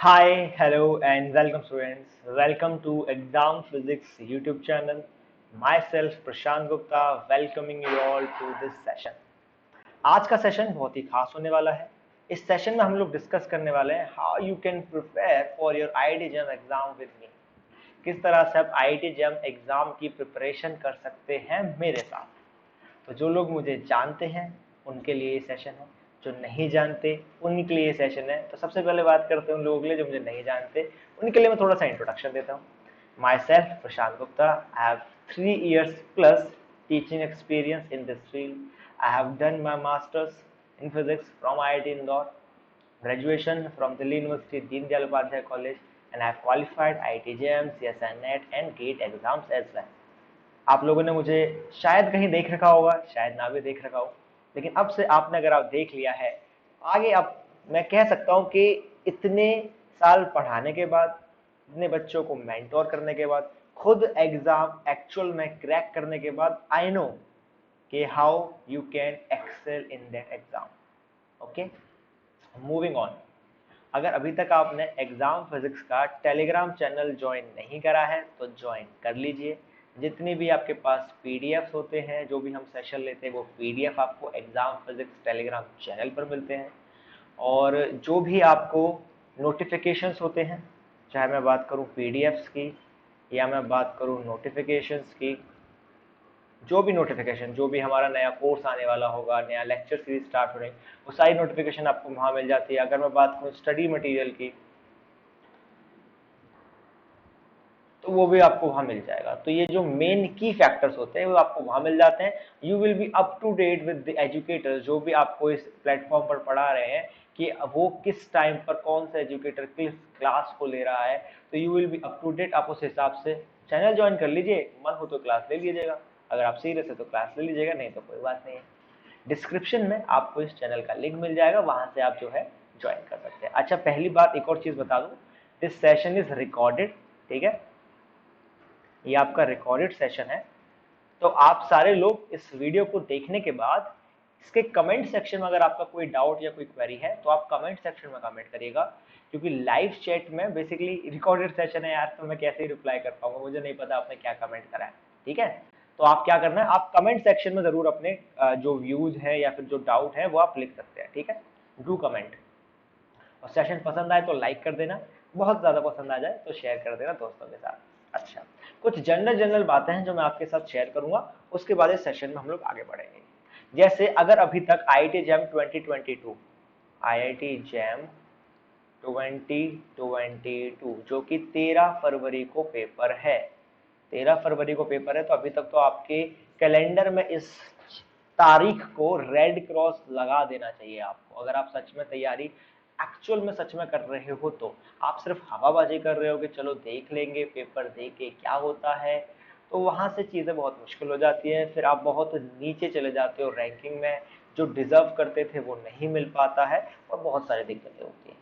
Hi, hello, and welcome, students. Welcome to Exam Physics YouTube channel. Myself, Prashant Gupta, welcoming you all to this session. आज का session बहुत ही खास होने वाला है. इस सेशन में हम लोग डिस्कस करने वाले हैं how you can prepare for your IIT jam exam with मी. किस तरह से आप आईआईटी जैम एग्जाम की प्रिपरेशन कर सकते हैं मेरे साथ. तो जो लोग मुझे जानते हैं उनके लिए ये सेशन है, जो नहीं जानते उनके लिए ये सेशन है. तो सबसे पहले बात करते हैं उन लोगों के लिए जो मुझे नहीं जानते, उनके लिए मैं थोड़ा सा इंट्रोडक्शन देता हूँ. My self Prashant Gupta. I have 3 years plus teaching experience in this field. I have done my masters in physics from IIT Indore, graduation from Delhi University Deen Dayal Upadhyay College, and I have qualified IIT JM, CSI NET and GATE exams as well. आप लोगों ने मुझे शायद कहीं देख रखा होगा, शायद ना भी देख रखा हो, लेकिन अब से आपने अगर आप देख लिया है, आगे अब मैं कह सकता हूं कि इतने साल पढ़ाने के बाद, इतने बच्चों को मेंटोर करने के बाद, खुद एग्जाम एक्चुअल में क्रैक करने के बाद, आई नो कि how you can excel in that exam. Okay, moving on. अगर अभी तक आपने एग्जाम फिजिक्स का टेलीग्राम चैनल ज्वाइन नहीं करा है तो ज्वाइन कर लीजिए. जितने भी आपके पास पीडीएफ होते हैं, जो भी हम सेशन लेते हैं, वो पीडीएफ आपको एग्जाम फिजिक्स टेलीग्राम चैनल पर मिलते हैं. और जो भी आपको नोटिफिकेशंस होते हैं, चाहे मैं बात करूं पीडीएफ्स की या मैं बात करूं नोटिफिकेशंस की, जो भी नोटिफिकेशन, जो भी हमारा नया कोर्स आने वाला होगा, नया लेक्चर सीरीज स्टार्ट हो रही, वो सारी नोटिफिकेशन आपको वहां मिल जाती है. अगर मैं बात करूं स्टडी मटेरियल की, तो वो भी आपको वहां मिल जाएगा. तो ये जो मेन की फैक्टर्स होते हैं वो आपको वहां मिल जाते हैं. You will be up to date with the educators जो भी आपको इस प्लेटफॉर्म पर पढ़ा रहे हैं कि वो किस टाइम पर कौन सा एजुकेटर किस क्लास को ले रहा है. तो you will be up to date. आप उस हिसाब से चैनल ज्वाइन कर लीजिए, मन हो तो क्लास ले लीजिएगा, अगर आप सीरियस है तो क्लास ले लीजिएगा, नहीं तो कोई बात नहीं है. डिस्क्रिप्शन में आपको इस चैनल का लिंक मिल जाएगा, वहां से आप जो है ज्वाइन कर सकते हैं. अच्छा, पहली बात एक और चीज बता दूं, दिस सेशन इज रिकॉर्डेड. ठीक है, ये आपका रिकॉर्डेड सेशन है. तो आप सारे लोग इस वीडियो को देखने के बाद इसके कमेंट सेक्शन में अगर आपका कोई डाउट या कोई क्वेरी है तो आप कमेंट सेक्शन में कमेंट करिएगा, क्योंकि लाइव चैट में बेसिकली रिकॉर्डेड सेशन है यार, तो मैं कैसे ही रिप्लाई कर पाऊंगा, मुझे नहीं पता आपने क्या कमेंट करा है. ठीक है, तो आप क्या करना है, आप कमेंट सेक्शन में जरूर अपने जो व्यूज है या फिर जो डाउट है वो आप लिख सकते हैं. ठीक है, डू कमेंट. और सेशन पसंद आए तो लाइक कर देना, बहुत ज़्यादा पसंद आ जाए तो शेयर कर देना दोस्तों के साथ. अच्छा, कुछ जनरल जनरल बातें हैं जो मैं आपके साथ शेयर करूंगा, उसके बाद इस सेशन में हम लोग आगे बढ़ेंगे. जैसे अगर अभी तक आईआईटी जैम 2022, आईआईटी जैम 2022 जो कि 13 फरवरी को पेपर है, 13 फरवरी को पेपर है, तो अभी तक तो आपके कैलेंडर में इस तारीख को रेड क्रॉस लगा देना चाहिए आपको. अगर आप सच में तैयारी एक्चुअल में सच में कर रहे हो, तो आप सिर्फ हवाबाजी कर रहे हो कि चलो देख लेंगे, पेपर दे के क्या होता है, तो वहां से चीजें बहुत मुश्किल हो जाती है. फिर आप बहुत नीचे चले जाते हो रैंकिंग में, जो डिजर्व करते थे वो नहीं मिल पाता है और बहुत सारी दिक्कतें होती हैं.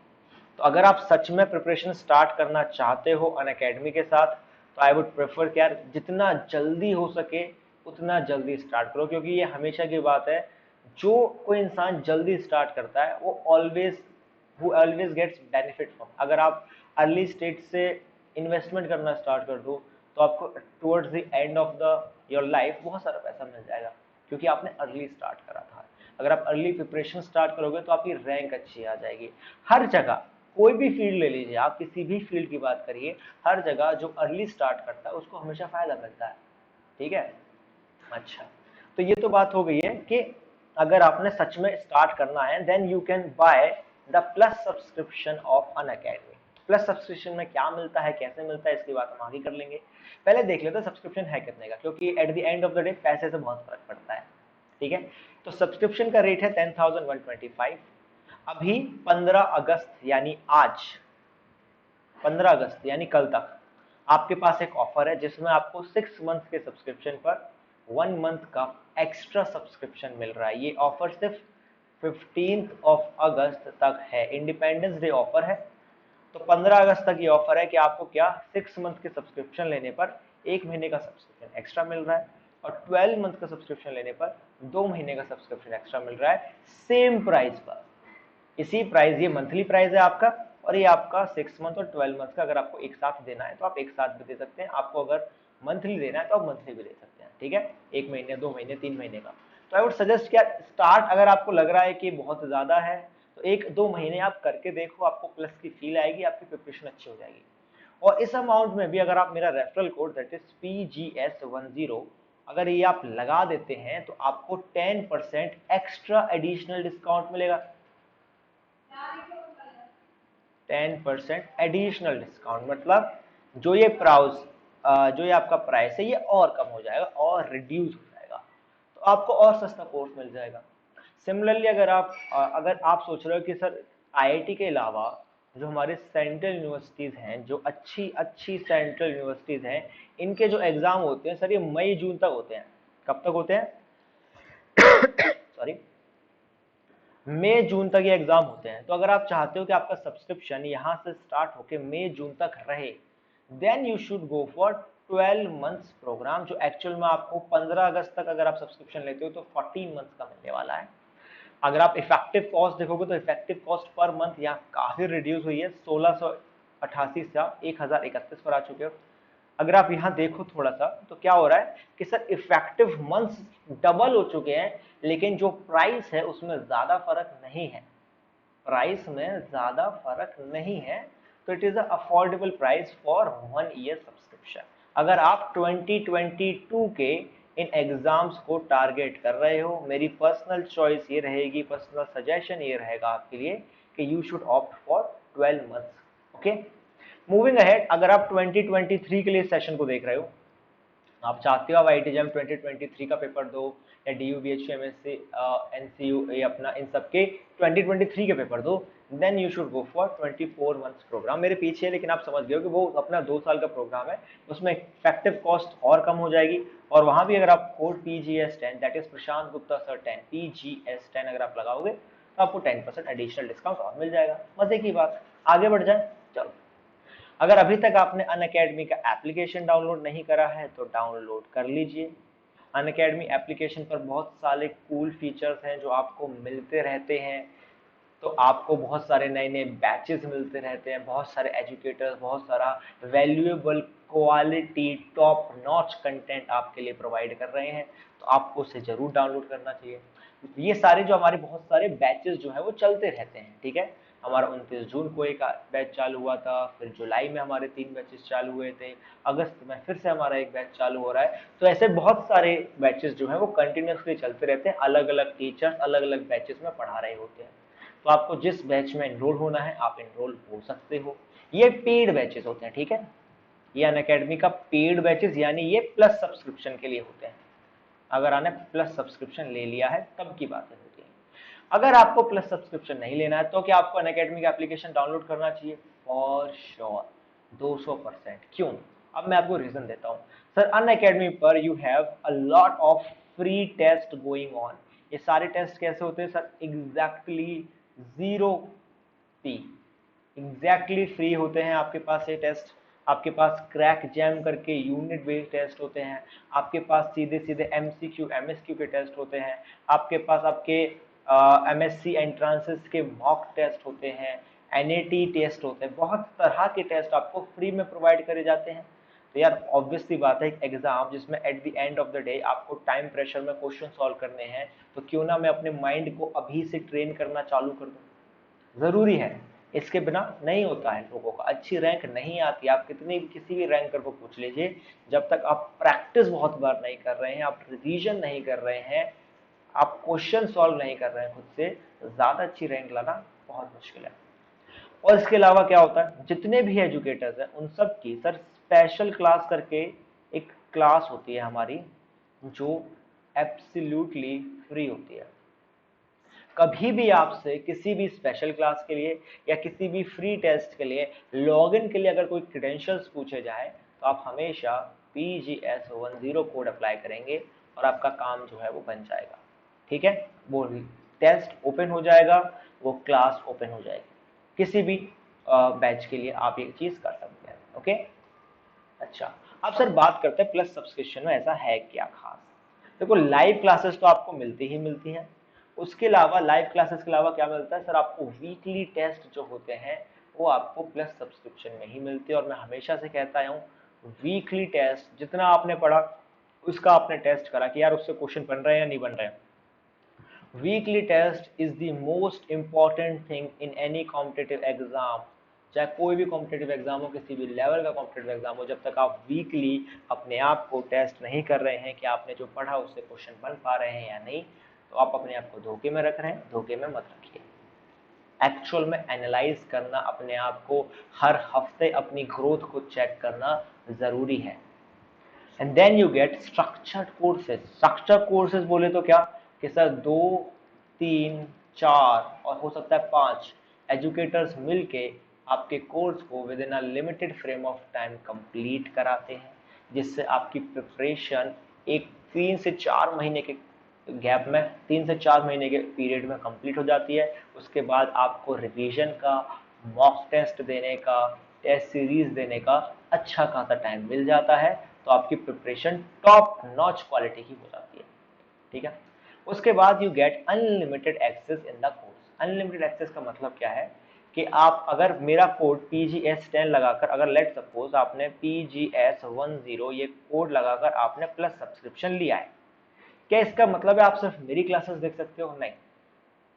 तो अगर आप सच में प्रिपरेशन स्टार्ट करना चाहते हो अनअकैडमी के साथ, तो आई वुड प्रेफर कि यार जितना जल्दी हो सके उतना जल्दी स्टार्ट करो, क्योंकि ये हमेशा की बात है, जो कोई इंसान जल्दी स्टार्ट करता है वो ऑलवेज गेट्स बेनिफिट फ्रॉम. अगर आप अर्ली स्टेज से इन्वेस्टमेंट करना स्टार्ट कर दो तो आपको towards the end of the your life बहुत सारा पैसा मिल जाएगा, क्योंकि आपने अर्ली स्टार्ट करा था. अगर आप अर्ली प्रिपरेशन स्टार्ट करोगे तो आपकी रैंक अच्छी आ जाएगी. हर जगह, कोई भी फील्ड ले लीजिए आप, किसी भी फील्ड की बात करिए, हर जगह जो अर्ली स्टार्ट करता है उसको हमेशा फायदा मिलता है. ठीक है, अच्छा, तो ये तो बात हो गई है कि अगर आपने सच में स्टार्ट करना है, then you can buy the plus subscription of Unacademy. Plus subscription में क्या मिलता है, कैसे मिलता है, इसकी बात हम आगे कर लेंगे. पहले देख लेते हैं सब्सक्रिप्शन है कितने का, क्योंकि at the end of the day पैसे से बहुत फर्क पड़ता है. ठीक है, तो सब्सक्रिप्शन का रेट है 10,125. अभी 15 अगस्त यानी आज, 15 अगस्त यानी कल तक आपके पास एक ऑफर है जिसमें आपको 6 मंथ के सब्सक्रिप्शन पर 1 मंथ का एक्स्ट्रा सब्सक्रिप्शन मिल रहा है. ये ऑफर सिर्फ 15 अगस्त तक है, इंडिपेंडेंस डे ऑफर है. तो 15 अगस्त तक ये ऑफर है कि आपको क्या 6 मंथ के सब्सक्रिप्शन लेने पर 1 महीने का सब्सक्रिप्शन एक्स्ट्रा मिल रहा है, और 12 मंथ का सब्सक्रिप्शन लेने पर 2 महीने का सब्सक्रिप्शन एक्स्ट्रा मिल रहा है, सेम प्राइस पर. इसी प्राइस, ये मंथली प्राइस है आपका, और ये आपका 6 मंथ और 12 मंथ का अगर आपको एक साथ देना है तो आप एक साथ भी दे सकते हैं, आपको अगर मंथली देना है तो आप मंथली भी दे सकते हैं, ठीक है, 1 महीने 2 महीने 3 महीने का। तो आई वुड सजेस्ट क्या स्टार्ट अगर आपको लग रहा है कि बहुत ज्यादा है तो 1-2 महीने आप करके देखो, आपको प्लस की फील आएगी, आपकी प्रिपरेशन अच्छी हो जाएगी। और इस अमाउंट में भी अगर आप मेरा referral code that is PGS10 अगर ये आप लगा देते हैं तो आपको 10% एक्स्ट्रा एडिशनल डिस्काउंट मिलेगा, 10% एडिशनल डिस्काउंट, मतलब जो ये जो ये आपका प्राइस है ये और कम हो जाएगा और रिड्यूस हो जाएगा, तो आपको और सस्ता कोर्स मिल जाएगा। सिमिलरली अगर आप सोच रहे हो कि सर आईआईटी के अलावा जो हमारे सेंट्रल यूनिवर्सिटीज हैं, जो अच्छी अच्छी सेंट्रल यूनिवर्सिटीज हैं, इनके जो एग्जाम होते हैं सर ये मई जून तक होते हैं। कब तक होते हैं? सॉरी, मई जून तक ये एग्जाम होते हैं। तो अगर आप चाहते हो कि आपका सब्सक्रिप्शन यहाँ से स्टार्ट होके मई जून तक रहे, then you should go for 12 months program, जो एक्चुअल में आपको 15 अगस्त तक अगर आप सब्सक्रिप्शन लेते हो तो 14 मंथ्स का मिलने वाला है। अगर आप इफेक्टिव कॉस्ट देखोगे तो इफेक्टिव कॉस्ट पर मंथ यहाँ काफी रिड्यूस हुई है, 1688 से 1031 पर आ चुके हो। अगर आप यहाँ देखो थोड़ा सा तो क्या हो रहा है कि सर इफेक्टिव मंथ्स डबल हो चुके हैं, लेकिन जो प्राइस है उसमें ज्यादा फर्क नहीं है, प्राइस में ज्यादा फर्क नहीं है। तो it is affordable price for 1 year subscription. अगर आप 2022 के इन एग्जाम्स को टारगेट कर रहे हो, मेरी पर्सनल चॉइस ये रहेगी, पर्सनल सजेशन ये रहेगा आपके लिए कि you should opt for 12 months. Okay, moving ahead, अगर आप 2023 के लिए सेशन को देख रहे हो, आप चाहते हो आप आईआईटी जैम 2023 का पेपर दो या डीयू बीएचयू एमएससी एनसीयू ये अपना इन सब के 2023 के पेपर दो, then you should go for 24 months program. मेरे पीछे है लेकिन आप समझ गए हो कि वो अपना 2 साल का प्रोग्राम है, उसमें इफेक्टिव कॉस्ट और कम हो जाएगी। और वहां भी अगर आप code PGS10 that is Prashant Gupta sir 10 PGS10 अगर आप लगाओगे तो आपको 10% एडिशनल डिस्काउंट और मिल जाएगा। मजे की बात, आगे बढ़ जाए। चलो, अगर अभी तक आपने अनअकैडमी का एप्लीकेशन डाउनलोड नहीं करा है तो डाउनलोड कर लीजिए। अनअकैडमी एप्लीकेशन पर बहुत सारे कूल फीचर्स हैं जो आपको मिलते रहते हैं, तो आपको बहुत सारे नए नए बैचेस मिलते रहते हैं, बहुत सारे एजुकेटर्स, बहुत सारा valuable quality top notch content आपके लिए प्रोवाइड कर रहे हैं, तो आपको उसे जरूर डाउनलोड करना चाहिए। ये सारे जो हमारे बहुत सारे बैचेस जो है वो चलते रहते हैं, ठीक है। हमारा 29 जून को एक बैच चालू हुआ था, फिर जुलाई में हमारे 3 बैचेस चालू हुए थे, अगस्त में फिर से हमारा एक बैच चालू हो रहा है। तो ऐसे बहुत सारे बैचेस जो है वो कंटिन्यूसली चलते रहते हैं, अलग अलग टीचर्स अलग अलग बैचेस में पढ़ा रहे होते हैं। तो आपको जिस बैच में एनरोल होना है आप एनरोल हो सकते हो। ये पेड बैचेस होते हैं, ठीक है, ये अनअकैडमी का पेड बैचेस, यानी ये प्लस सब्सक्रिप्शन के लिए होते हैं। अगर आपने प्लस सब्सक्रिप्शन ले लिया है तब की बातें होती हैं। अगर आपको प्लस सब्सक्रिप्शन नहीं लेना है तो क्या आपको अनअकैडमी का एप्लीकेशन डाउनलोड करना चाहिए? For sure, 200%। क्यों? अब मैं आपको रीजन देता हूँ। सर अनअकैडमी पर you have a lot of free test going on. ये सारे टेस्ट कैसे होते हैं सर? एग्जैक्टली जीरो पी, एग्जैक्टली फ्री होते हैं आपके पास ये टेस्ट। आपके पास क्रैक जैम करके यूनिट बेस्ड टेस्ट होते हैं, आपके पास सीधे सीधे MCQ MSQ के टेस्ट होते हैं, आपके पास आपके MSc एंट्रांसेस के मॉक टेस्ट होते हैं, NAT टेस्ट होते हैं, बहुत तरह के टेस्ट आपको फ्री में प्रोवाइड करे जाते हैं। तो यार ऑब्वियस सी बात है, एक एग्जाम जिसमें at the end of the day आपको टाइम प्रेशर में क्वेश्चन सॉल्व करने हैं, तो क्यों ना मैं अपने माइंड को अभी से ट्रेन करना चालू कर दूं। जरूरी है, इसके बिना नहीं होता है लोगों का, अच्छी रैंक नहीं आती। आप कितनी किसी भी रैंकर को पूछ लीजिए, जब तक आप प्रैक्टिस बहुत बार नहीं कर रहे हैं, आप रिवीजन नहीं कर रहे हैं, आप क्वेश्चन सॉल्व नहीं कर रहे हैं खुद से, ज्यादा अच्छी रैंक लाना बहुत मुश्किल है। और इसके अलावा क्या होता है, जितने भी एजुकेटर्स हैं उन सब की सर स्पेशल क्लास करके एक क्लास होती है हमारी, जो एब्सोल्युटली फ्री होती है। कभी भी आपसे किसी भी स्पेशल क्लास के लिए या किसी भी फ्री टेस्ट के लिए लॉगिन के लिए अगर कोई क्रेडेंशियल्स पूछे जाए तो आप हमेशा PGS10 कोड अप्लाई करेंगे और आपका काम जो है वो बन जाएगा, ठीक है। वो टेस्ट ओपन हो जाएगा, वो क्लास ओपन हो जाएगी, किसी भी बैच के लिए आप ये चीज कर सकते हैं। ओके, अच्छा, अब सर बात करते हैं प्लस सब्सक्रिप्शन में ऐसा है क्या खास। देखो लाइव क्लासेस तो आपको मिलती ही मिलती हैं, उसके अलावा लाइव क्लासेस के अलावा क्या मिलता है सर, आपको वीकली टेस्ट जो होते हैं वो आपको प्लस सब्सक्रिप्शन में ही मिलती है। और मैं हमेशा से कहता आया हूँ वीकली टेस्ट जितना आपने पढ़ा उसका आपने टेस्ट करा कि यार उससे क्वेश्चन बन रहे हैं या नहीं बन रहे हैं। Weekly test is the most important thing in any competitive exam, चाहे कोई भी कॉम्पिटिटिव एग्जाम हो, किसी भी लेवल का कॉम्पिटिटिव एग्जाम हो, जब तक आप वीकली अपने आप को टेस्ट नहीं कर रहे हैं कि आपने जो पढ़ा उससे क्वेश्चन बन पा रहे हैं या नहीं, तो आप अपने आप को धोखे में रख रहे हैं। धोखे में मत रखिए, एक्चुअल में एनालाइज करना अपने आप को, हर हफ्ते अपनी ग्रोथ को चेक करना जरूरी है। And then you get structured courses. Structured courses बोले तो क्या कि सर 2, 3, 4 और हो सकता है 5 एजुकेटर्स मिलके आपके कोर्स को with in a limited frame of time complete कराते हैं, जिससे आपकी प्रिपरेशन एक 3 से 4 महीने के गैप में, 3 से 4 महीने के पीरियड में कंप्लीट हो जाती है। उसके बाद आपको रिवीजन का, मॉक टेस्ट देने का, टेस्ट सीरीज देने का अच्छा खासा टाइम मिल जाता है, तो आपकी प्रिपरेशन टॉप नॉच क्वालिटी की हो जाती है। ठीक है, उसके बाद you get unlimited access in the course. Unlimited access का मतलब क्या है कि आप अगर मेरा कोड PGS10 लगाकर, अगर लेट सपोज आपने PGS10 ये कोड लगाकर आपने प्लस सब्सक्रिप्शन लिया है, क्या इसका मतलब है आप सिर्फ मेरी क्लासेस देख सकते हो? नहीं,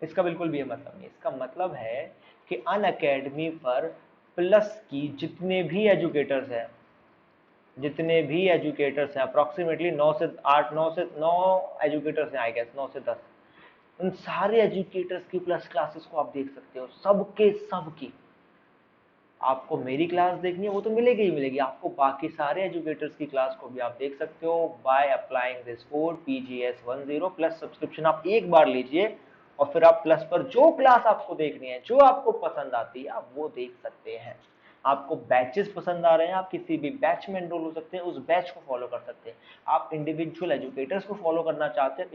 इसका बिल्कुल भी ये मतलब नहीं। इसका मतलब है कि अनअकैडमी पर प्लस की जितने भी एजुकेटर्स हैं, जितने भी एजुकेटर्स हैं, अप्रॉक्सीमेटली 9 से 8, 9 से 9 एजुकेटर्स हैं, आई गेस 9 से 10, उन सारे एजुकेटर्स की प्लस क्लासेस को आप देख सकते हो, सबके सब की। आपको मेरी क्लास देखनी है वो तो मिलेगी ही मिलेगी, आपको बाकी सारे एजुकेटर्स की क्लास को भी आप देख सकते हो by applying this code PGS10 plus subscription. आप एक बार लीजिए और फिर आप प्लस पर जो क्लास आपको देखनी है, जो आपको पसंद आती है, आप वो देख सकते हैं। आपको बैचेस पसंद आ रहे हैं, आप किसी भी बैच में एनरोल हो सकते हैं, उस बैच को फॉलो कर सकते हैं। आप इंडिविजुअल एजुकेटर्स को फॉलो करना चाहते हैं,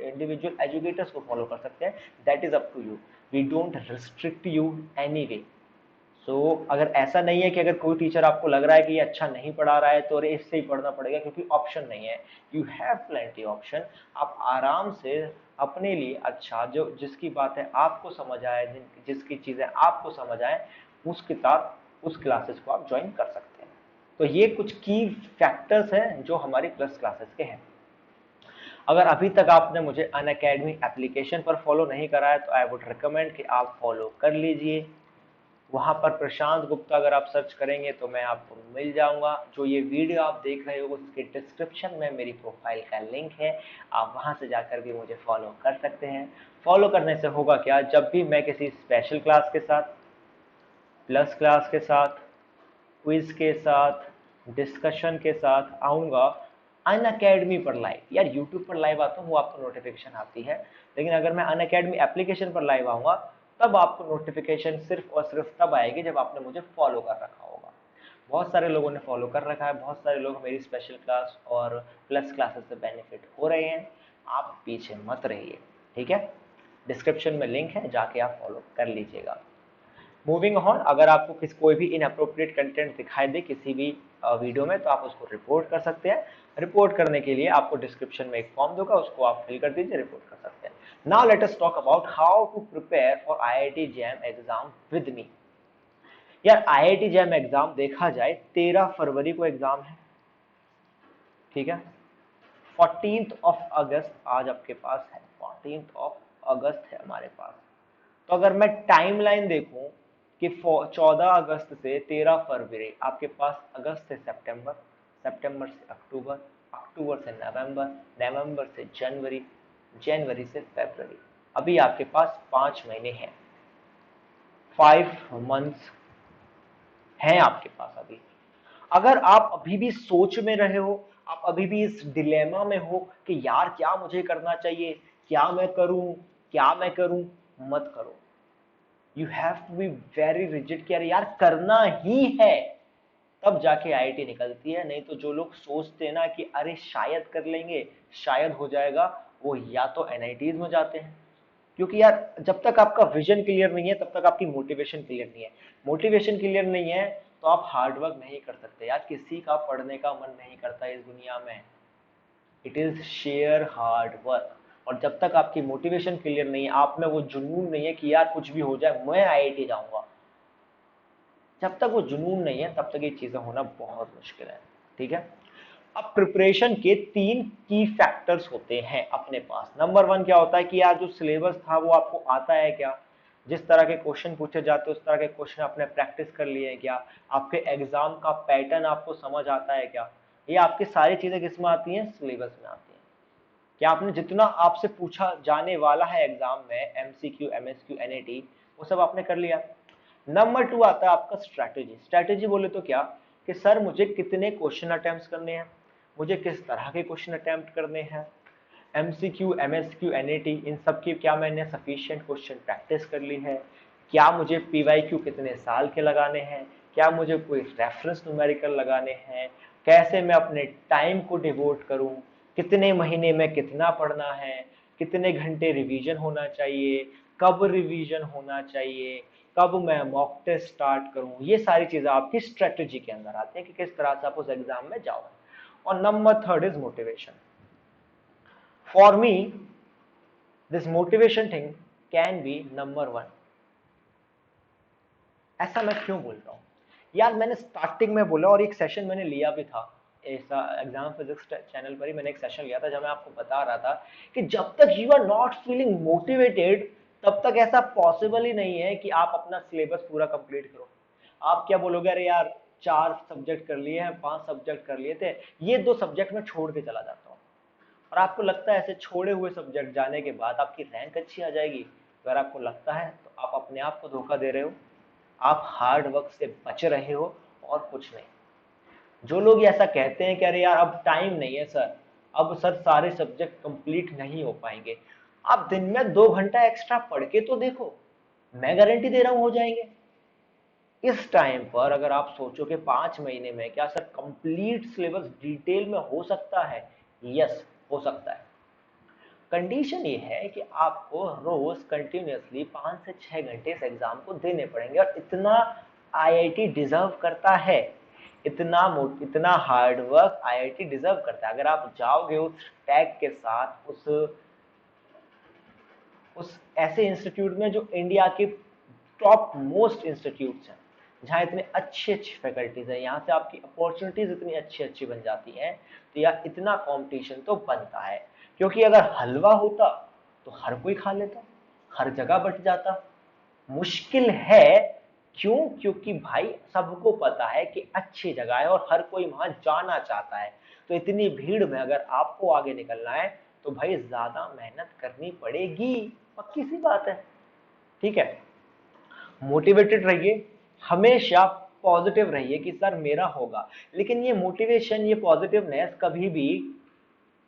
इंडिविजुअल एजुकेटर्स को फॉलो कर सकते हैं। That is up to you, we don't restrict you any way. अगर ऐसा नहीं है कि अगर कोई टीचर आपको लग रहा है कि ये अच्छा नहीं पढ़ा रहा है तो अरे इससे ही पढ़ना पड़ेगा, क्योंकि ऑप्शन नहीं है। You have plenty option. आप आराम से अपने लिए अच्छा, जो जिसकी बातें आपको समझ आए, जिसकी चीजें आपको समझ आए, उसके साथ उस क्लासेस को आप ज्वाइन कर सकते हैं। तो ये कुछ की फैक्टर्स हैं जो हमारी प्लस क्लासेस के हैं। अगर अभी तक आपने मुझे अनअकैडमी एप्लीकेशन पर फॉलो नहीं करा है तो आई वुड रिकमेंड कि आप फॉलो कर लीजिए। वहां पर प्रशांत गुप्ता अगर आप सर्च करेंगे तो मैं आपको मिल जाऊंगा। जो ये वीडियो आप देख रहे हो उसके डिस्क्रिप्शन में मेरी प्रोफाइल का लिंक है, आप वहां से जाकर भी मुझे फॉलो कर सकते हैं। फॉलो करने से होगा क्या, जब भी मैं किसी स्पेशल क्लास के साथ, प्लस क्लास के साथ, क्विज के साथ, डिस्कशन के साथ आऊंगा अनअकैडमी पर लाइव, यार यूट्यूब पर लाइव आता हूँ वो आपको नोटिफिकेशन आती है, लेकिन अगर मैं अनअकैडमी एप्लीकेशन पर लाइव आऊंगा तब आपको नोटिफिकेशन सिर्फ और सिर्फ तब आएगी जब आपने मुझे फॉलो कर रखा होगा। बहुत सारे लोगों ने फॉलो कर रखा है, बहुत सारे लोग मेरी स्पेशल क्लास और प्लस क्लासेस से बेनिफिट हो रहे हैं। आप पीछे मत रहिए, ठीक है। डिस्क्रिप्शन में लिंक है, जाके आप फॉलो कर लीजिएगा। मूविंग ऑन, अगर आपको कोई भी इनअप्रोप्रिएट कंटेंट दिखाई दे किसी भी वीडियो में तो आप उसको रिपोर्ट कर सकते हैं। रिपोर्ट करने के लिए आपको डिस्क्रिप्शन में एक फॉर्म दूंगा, उसको आप फिल कर दीजिए, रिपोर्ट कर सकते हैं। Now let us talk about how to prepare for IIT JAM exam with me. यार IIT जैम एग्जाम देखा जाए 13 फरवरी को एग्जाम है, ठीक है। 14th ऑफ अगस्त आज आपके पास है, 14th ऑफ अगस्त है हमारे पास। तो अगर मैं टाइमलाइन देखूं कि 14 अगस्त से 13 फरवरी आपके पास, अगस्त से सितंबर, सितंबर से अक्टूबर, अक्टूबर से नवंबर, नवंबर से जनवरी, जनवरी से फरवरी, अभी आपके पास 5 महीने हैं, 5 मंथ्स हैं आपके पास अभी। अगर आप अभी भी सोच में रहे हो, आप अभी भी इस डिलेमा में हो कि यार क्या मुझे करना चाहिए, क्या मैं करूं, क्या मैं करूं, मत करो। You have to be very rigid कि यार करना ही है, तब जाके IIT निकलती है। नहीं तो जो लोग सोचते हैं ना कि अरे शायद कर लेंगे, शायद हो जाएगा, वो या तो NITs में जाते हैं। क्योंकि यार जब तक आपका विजन क्लियर नहीं है तब तक आपकी मोटिवेशन क्लियर नहीं है। मोटिवेशन क्लियर नहीं है तो आप हार्डवर्क नहीं कर सकते। यार किसी का पढ़ने का मन नहीं करता इस दुनिया में, it is share hard work. और जब तक आपकी मोटिवेशन क्लियर नहीं है, आप में वो जुनून नहीं है कि यार कुछ भी हो जाए मैं IIT जाऊंगा, जब तक वो जुनून नहीं है तब तक ये चीजें होना बहुत मुश्किल है। ठीक है, अब प्रिपरेशन के 3 की फैक्टर्स होते हैं अपने पास। नंबर 1 क्या होता है कि यार जो सिलेबस था वो आपको आता है क्या, जिस तरह के क्वेश्चन पूछे जाते हैं उस तरह के क्वेश्चन आपने प्रैक्टिस कर लिए हैं क्या, आपके एग्जाम का पैटर्न आपको समझ आता है क्या। ये आपकी सारी चीजें किसमें आती हैं, सिलेबस में आती हैं। क्या आपने जितना आपसे पूछा जाने वाला है एग्जाम में, एमसीक्यू, एमएसक्यू, एनएटी, वो सब आपने कर लिया। नंबर 2 आता है आपका स्ट्रैटेजी। स्ट्रैटेजी बोले तो क्या कि सर मुझे कितने क्वेश्चन अटेम्प्ट करने हैं, मुझे किस तरह के क्वेश्चन अटेम्प्ट करने हैं, एमसीक्यू, एमएसक्यू, एनएटी, इन सब की क्या मैंने सफिशिएंट क्वेश्चन प्रैक्टिस कर ली है, क्या मुझे पीवाईक्यू कितने साल के लगाने हैं, क्या मुझे कोई रेफरेंस न्यूमेरिकल लगाने हैं, कैसे मैं अपने टाइम को डिवोट करूं, कितने महीने में कितना पढ़ना है, कितने घंटे रिवीजन होना चाहिए, कब रिवीजन होना चाहिए, कब मैं मॉक टेस्ट स्टार्ट करूं। ये सारी चीजें आपकी स्ट्रेटेजी के अंदर आती है कि किस तरह से आप उस एग्जाम में जाओ। और number 3 is motivation. For me this motivation thing can be number 1। ऐसा मैं क्यों बोल रहा हूं यार, मैंने स्टार्टिंग में बोला और एक सेशन मैंने लिया भी था, ऐसा एग्जाम फिजिक्स चैनल पर ही मैंने एक सेशन लिया था जब मैं आपको बता रहा था कि जब तक you are not feeling motivated तब तक ऐसा पॉसिबल ही नहीं है कि आप अपना सिलेबस पूरा कंप्लीट करो। आप क्या बोलोगे, अरे यार 4 सब्जेक्ट कर लिए हैं, 5 सब्जेक्ट कर लिए थे, ये 2 सब्जेक्ट में छोड़ के चला जाता हूँ। और आपको लगता है ऐसे छोड़े हुए सब्जेक्ट जाने के बाद आपकी रैंक अच्छी आ जाएगी। अगर आपको लगता है तो आप अपने आप को धोखा दे रहे हो, आप हार्ड वर्क से बच रहे हो और कुछ नहीं। जो लोग ऐसा कहते हैं कि अरे यार अब टाइम नहीं है सर, अब सर सारे सब्जेक्ट कंप्लीट नहीं हो पाएंगे, आप दिन में 2 घंटा एक्स्ट्रा पढ़ के तो देखो, मैं गारंटी दे रहा हूं हो जाएंगे। इस टाइम पर अगर आप सोचो कि 5 महीने में क्या सर कंप्लीट सिलेबस डिटेल में हो सकता है, यस हो सकता है। कंडीशन ये है कि आपको रोज कंटिन्यूअसली 5 से 6 घंटे इस एग्जाम को देने पड़ेंगे और इतना आईआईटी डिजर्व करता है, इतना हार्ड वर्क आईआईटी डिजर्व करता है। अगर आप जाओगे उस टैग के साथ उस ऐसे इंस्टीट्यूट में जो इंडिया के टॉप मोस्ट इंस्टीट्यूट्स हैं, जहाँ इतने अच्छी अच्छी फैकल्टीज है, यहाँ से आपकी अपॉर्चुनिटीज इतनी अच्छी अच्छी बन जाती हैं, तो यार इतना कंपटीशन तो बनता है। क्योंकि अगर हलवा होता तो हर कोई खा लेता, हर जगह बट जाता। मुश्किल है क्यों, क्योंकि भाई सबको पता है कि अच्छी जगह है और हर कोई वहां जाना चाहता है। तो इतनी भीड़ में अगर आपको आगे निकलना है तो भाई ज्यादा मेहनत करनी पड़ेगी, पक्की सी बात है। ठीक है, मोटिवेटेड रहिए, हमेशा पॉजिटिव रहिए कि सर मेरा होगा। लेकिन ये मोटिवेशन, ये पॉजिटिवनेस कभी भी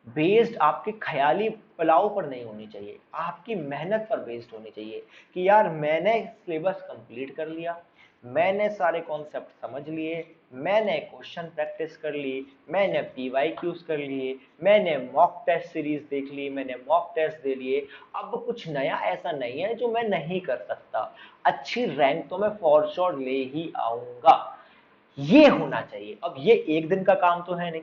बेस्ड आपके ख्याली पुलाव पर नहीं होनी चाहिए, आपकी मेहनत पर बेस्ड होनी चाहिए कि यार मैंने सिलेबस कंप्लीट कर लिया, मैंने सारे कॉन्सेप्ट समझ लिए, मैंने क्वेश्चन प्रैक्टिस कर ली, मैंने पीवाईक्यूज कर लिए, मैंने मॉक टेस्ट सीरीज देख ली, मैंने मॉक टेस्ट दे लिए, अब कुछ नया ऐसा नहीं है जो मैं नहीं कर सकता, अच्छी रैंक तो मैं फॉर श्योर ले ही आऊंगा। ये होना चाहिए। अब ये एक दिन का काम तो है नहीं,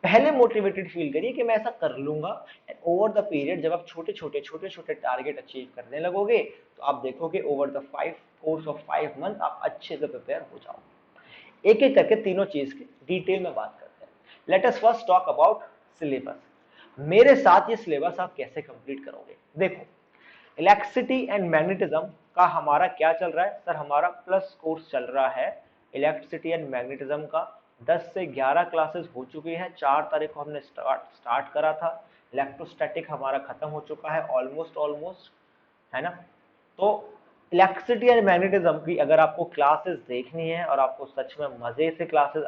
पहले मोटिवेटेड फील करिए कि मैं ऐसा कर लूंगा, एंड ओवर द पीरियड जब आप छोटे छोटे टारगेट अचीव करने लगोगे तो आप देखोगे over the 5 course of 5 month आप अच्छे से प्रिपेयर हो जाओगे। एक एक करके तीनों चीज की डिटेल में बात करते हैं। Let us first talk about syllabus. मेरे साथ ये सिलेबस आप कैसे कंप्लीट करोगे। देखो, इलेक्ट्रिसिटी एंड मैग्नेटिज्म का हमारा क्या चल रहा है सर, हमारा प्लस कोर्स चल रहा है इलेक्ट्रिसिटी एंड मैग्नेटिज्म का। 10 से 11 क्लासेस हो चुकी हैं, 4 तारीख को हमने स्टार्ट करा था। इलेक्ट्रोस्टैटिक हमारा खत्म हो चुका है ऑलमोस्ट, है ना। तो इलेक्ट्रिसिटी एंड मैग्नेटिज्म की अगर आपको क्लासेस देखनी है और आपको सच में मजे से क्लासेस,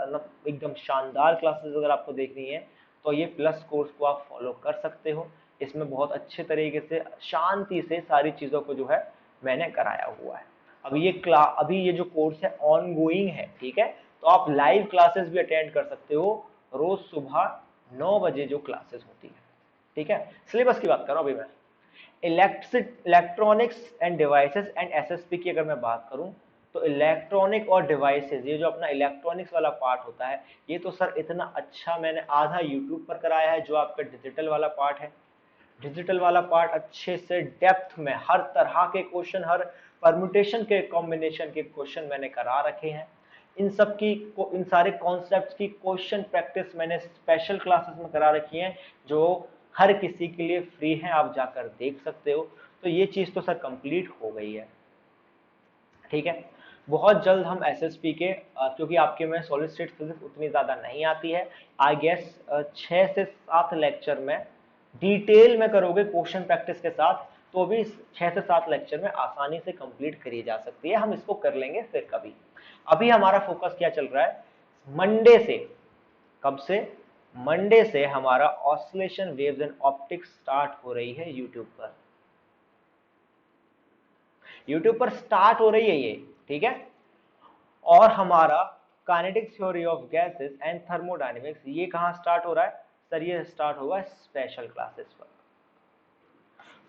एकदम शानदार क्लासेस अगर आपको देखनी है तो ये प्लस कोर्स को आप फॉलो कर सकते हो। इसमें बहुत अच्छे तरीके से शांति से सारी चीजों को जो है मैंने कराया हुआ है। अभी ये जो कोर्स है ऑन गोइंग है, ठीक है। तो आप लाइव क्लासेस भी अटेंड कर सकते हो, रोज सुबह 9 बजे जो क्लासेस होती है, ठीक है। सिलेबस की बात कर रहा हूं अभी मैं। Electronics end devices and SSP की अगर मैं बात करूं तो इलेक्ट्रॉनिक और डिवाइसेस, ये जो अपना इलेक्ट्रॉनिक्स वाला पार्ट होता है, ये तो सर इतना अच्छा मैंने आधा यूट्यूब पर कराया है जो आपका डिजिटल वाला पार्ट है। डिजिटल वाला पार्ट अच्छे से डेप्थ में हर तरह के क्वेश्चन, हर परम्यूटेशन के कॉम्बिनेशन के क्वेश्चन मैंने करा रखे हैं। इन सारे कॉन्सेप्ट्स की क्वेश्चन प्रैक्टिस मैंने स्पेशल क्लासेस में करा रखी है, जो हर किसी के लिए फ्री है, आप जाकर देख सकते हो। तो ये चीज तो सर कंप्लीट हो गई है, ठीक है। बहुत जल्द हम एसएसपी के क्योंकि आपके में सॉलिड स्टेट फिजिक्स उतनी ज़्यादा नहीं आती है, आई गेस 6 से 7 लेक्चर में डिटेल में करोगे क्वेश्चन प्रैक्टिस के साथ, तो भी 6 से 7 लेक्चर में आसानी से कंप्लीट करी जा सकती है। हम इसको कर लेंगे फिर कभी। अभी हमारा फोकस क्या चल रहा है, मंडे से, कब से, मंडे से हमारा oscillation waves and optics start हो रही है यूट्यूब पर। यूट्यूब पर स्टार्ट हो रही है ये, ठीक है। और हमारा kinetic theory of gases and thermodynamics ये कहां स्टार्ट हो रहा है सर, ये स्टार्ट होगा स्पेशल क्लासेस पर।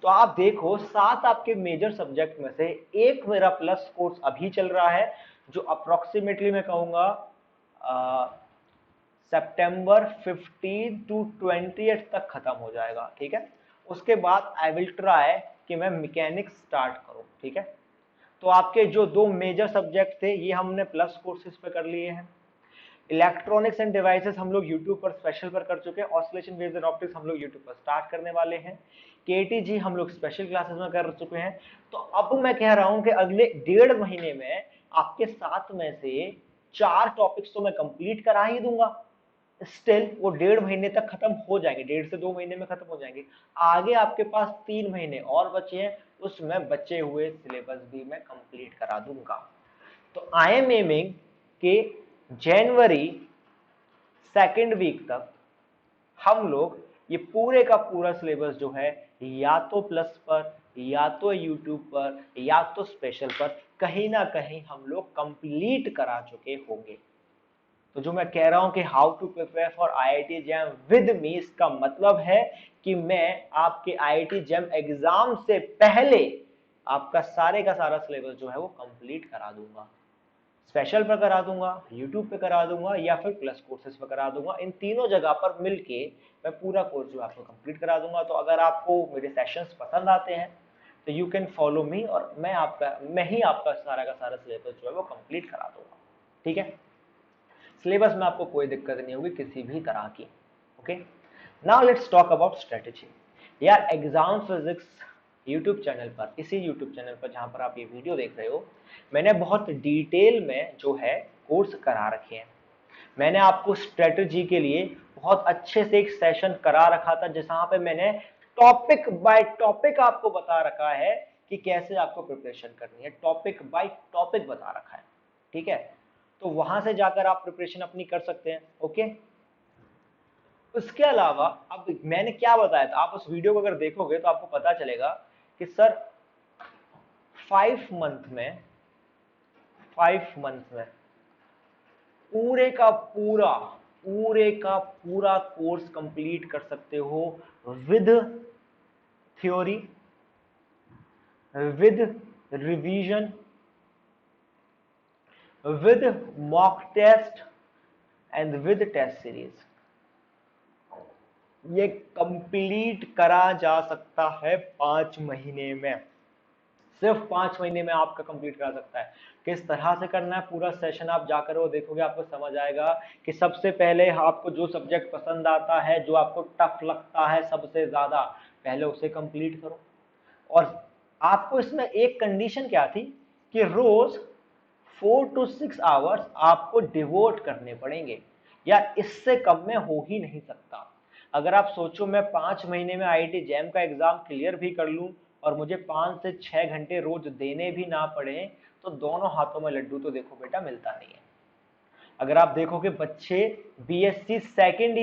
तो आप देखो 7 आपके मेजर सब्जेक्ट में से एक मेरा प्लस कोर्स अभी चल रहा है, जो अप्रोक्सीमेटली मैं कहूंगा सितंबर 15 टू 20 तक खत्म हो जाएगा, ठीक है। उसके बाद आई विल ट्राई कि मैं मैकेनिक्स स्टार्ट करूं, ठीक है। तो आपके जो 2 मेजर सब्जेक्ट थे ये हमने प्लस कोर्सेज पे कर लिए हैं। इलेक्ट्रॉनिक्स एंड डिवाइसेस हम लोग यूट्यूब पर स्पेशल पर कर चुके हैं। ऑसिलेशन वेव्स एंड ऑप्टिक्स हम लोग यूट्यूब पर स्टार्ट करने वाले हैं। केटीजी हम लोग स्पेशल क्लासेस में कर चुके हैं। तो अब मैं कह रहा हूं कि अगले 1.5 महीने में आपके साथ में से 4 टॉपिक्स तो मैं कंप्लीट करा ही दूंगा। स्टिल वो 1.5 महीने तक खत्म हो जाएंगे, 1.5 से 2 महीने में खत्म हो जाएंगे। आगे आपके पास 3 महीने और बचे हैं, उसमें बचे हुए सिलेबस भी मैं कंप्लीट करा दूंगा। तो आई एम एमिंग कि जनवरी 2nd वीक तक हम लोग ये पूरे का पूरा सिलेबस जो है या तो प्लस पर, या तो यूट्यूब पर, या तो स्पेशल पर कहीं ना कहीं हम लोग कंप्लीट करा चुके होंगे। तो जो मैं कह रहा हूं कि how to prepare for IIT JAM with me, इसका मतलब है कि मैं आपके आईआईटी जैम एग्जाम से पहले आपका सारे का सारा सिलेबस जो है वो कंप्लीट करा दूंगा। स्पेशल पर करा दूंगा, यूट्यूब पे करा दूंगा, या फिर प्लस कोर्सेज पर करा दूंगा। इन तीनों जगह पर मिलके मैं पूरा कोर्स जो आपको कंप्लीट करा दूंगा। तो अगर आपको मेरे सेशंस पसंद आते हैं तो यू कैन फॉलो मी, और मैं ही आपका सारा का सारा सिलेबस जो है वो कंप्लीट करा दूंगा, ठीक है। सिलेबस में आपको कोई दिक्कत नहीं होगी किसी भी तरह की, okay. Now let's talk about strategy. यार एग्जाम फिजिक्स यूट्यूब चैनल पर, इसी यूट्यूब चैनल पर जहां पर आप ये वीडियो देख रहे हो, मैंने बहुत डिटेल में जो है कोर्स करा रखे हैं। मैंने आपको स्ट्रेटेजी के लिए बहुत अच्छे से एक सेशन करा रखा था, जहां पे मैंने टॉपिक बाय टॉपिक आपको बता रखा है कि कैसे आपको प्रिपरेशन करनी है, टॉपिक बाय टॉपिक बता रखा है, ठीक है। तो वहां से जाकर आप प्रिपरेशन अपनी कर सकते हैं, ओके। उसके अलावा अब मैंने क्या बताया था, आप उस वीडियो को अगर देखोगे तो आपको पता चलेगा कि सर 5 मंथ में पूरे का पूरा कोर्स कंप्लीट कर सकते हो with theory, with revision, with mock test and with test series. ये कंप्लीट करा जा सकता है 5 महीने में, सिर्फ 5 महीने में आपका कंप्लीट करा सकता है। किस तरह से करना है, पूरा सेशन आप जाकर वो देखोगे आपको समझ आएगा कि सबसे पहले आपको जो सब्जेक्ट पसंद आता है, जो आपको टफ लगता है सबसे ज्यादा, पहले उसे कंप्लीट करो। और आपको इसमें एक कंडीशन क्या थी कि रोज 4 to 6 आवर्स आपको डिवोट करने पड़ेंगे, या इससे कम में हो ही नहीं सकता। अगर आप सोचो मैं 5 महीने में आईआईटी जैम का एग्जाम क्लियर भी कर लूं और मुझे 5 से 6 घंटे रोज देने भी ना पड़े, तो दोनों हाथों में लड्डू तो देखो बेटा मिलता नहीं है। अगर आप देखोगे बच्चे बीएससी सेकेंड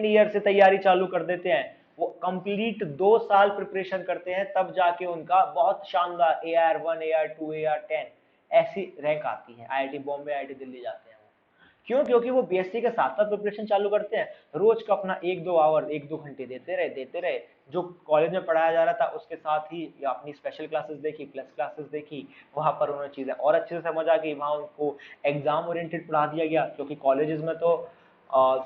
ईयर से तैयारी चालू कर देते हैं, वो कंप्लीट 2 साल प्रिपरेशन करते हैं, तब जाके उनका बहुत शानदार AR1, AR2, AR10 ऐसी रैंक आती है। आईआईटी बॉम्बे, आईआईटी दिल्ली जाते हैं वो, क्यों? क्योंकि वो बीएससी के साथ साथ प्रिपरेशन चालू करते हैं, रोज का अपना 1-2 आवर, 1-2 घंटे देते रहे, जो कॉलेज में पढ़ाया जा रहा था उसके साथ ही या अपनी स्पेशल क्लासेस देखी, प्लस क्लासेस देखी, वहां पर उन्हें चीजें और अच्छे से समझ आ गई, वहां उनको एग्जाम ओरिएंटेड पढ़ा दिया गया, क्योंकि कॉलेजेस में तो